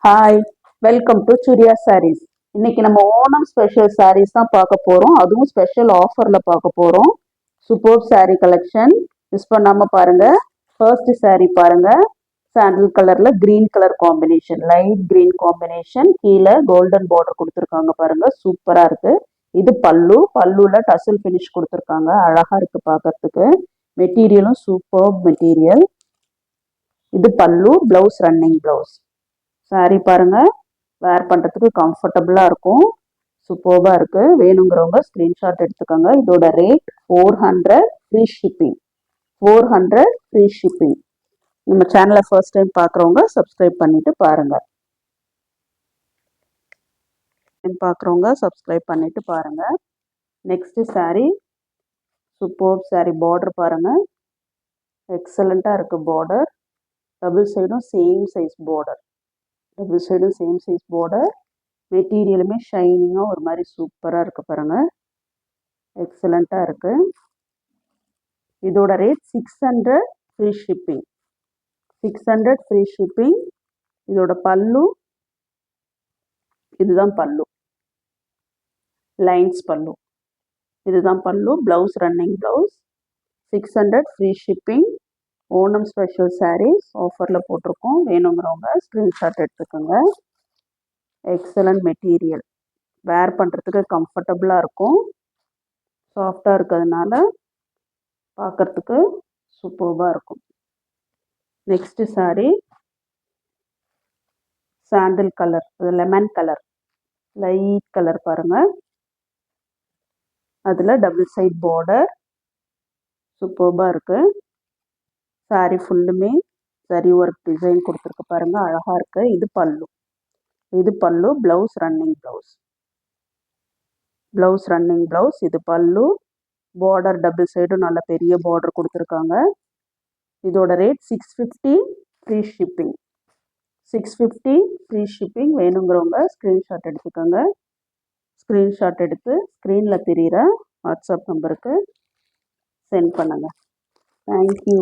Hi, welcome to Surya Sarees. இன்னைக்கு நம்ம Onam special saris தான் பார்க்க போறோம். அதுவும் ஸ்பெஷல் ஆஃபர்ல பார்க்க போறோம். சூப்பர் சாரீ கலெக்ஷன் மிஸ் பண்ணாம பாருங்க. ஃபர்ஸ்ட் சாரீ பாருங்க. சாண்டில் கலர்ல green colour combination, light green combination, கீழே கோல்டன் பார்டர் கொடுத்துருக்காங்க பாருங்க, சூப்பரா இருக்கு. இது பல்லுல டசல் ஃபினிஷ் கொடுத்துருக்காங்க, அழகா இருக்கு பார்க்கறதுக்கு. மெட்டீரியலும் சூப்பர் மெட்டீரியல். இது பல்லு, பிளவுஸ் ரன்னிங் பிளவுஸ். சாரீ பாருங்க, வேர் பண்ணுறதுக்கு கம்ஃபர்டபுளாக இருக்கும், சூப்பர்பாக இருக்குது. வேணுங்கிறவங்க ஸ்க்ரீன்ஷாட் எடுத்துக்கோங்க. இதோட rate 400 free shipping. 400 free shipping. நம்ம சேனலை ஃபர்ஸ்ட் டைம் பார்க்குறவங்க சப்ஸ்கிரைப் பண்ணிட்டு பாருங்கள். Next sari, super sari. Border பாருங்கள், எக்ஸலண்ட்டாக இருக்குது பார்டர். டபுள் சைடும் சேம் சைஸ் பார்டர். டபுள் சைடும் சேம் சைஸ் பார்டர். மெட்டீரியலுமே ஷைனிங்காக ஒரு மாதிரி சூப்பராக இருக்குது பாருங்கள், எக்ஸலண்ட்டாக இருக்குது. இதோட rate 600 free shipping. 600 free shipping. இதோட பல்லு, இதுதான் பல்லு, லைன்ஸ் பல்லு, இதுதான் பல்லு. Blouse running blouse. 600 free shipping. Onam special saris ஆஃபரில் போட்டிருக்கோம். வேணுங்கிறவங்க ஸ்க்ரீன்ஷாட் எடுத்துக்கோங்க. எக்ஸலண்ட் மெட்டீரியல், வேர் பண்ணுறதுக்கு கம்ஃபர்டபுளாக இருக்கும், சாஃப்டாக இருக்கிறதுனால பார்க்குறதுக்கு சூப்பர்பாக இருக்கும். நெக்ஸ்ட் சாரீ, சாண்டில் colour, lemon colour, light colour பாருங்கள். அதில் டபுள் சைட் பார்டர், சூப்பர்பாக இருக்குது. சாரீ ஃபுல்லுமே சரி ஒர்க் டிசைன் கொடுத்துருக்கு பாருங்கள், அழகாக இருக்குது. இது பல்லு, blouse running blouse. Blouse running blouse. இது பல்லு. பார்டர் டபுள் சைடும் நல்ல பெரிய பார்டர் கொடுத்துருக்காங்க. இதோட rate 650 free shipping. 650 free shipping. வேணுங்கிறவங்க ஸ்க்ரீன்ஷாட் எடுத்துக்கோங்க. ஸ்க்ரீன்ஷாட் எடுத்து ஸ்க்ரீனில் தெரிகிற வாட்ஸ்அப் நம்பருக்கு சென்ட் பண்ணுங்கள். தேங்க்யூ.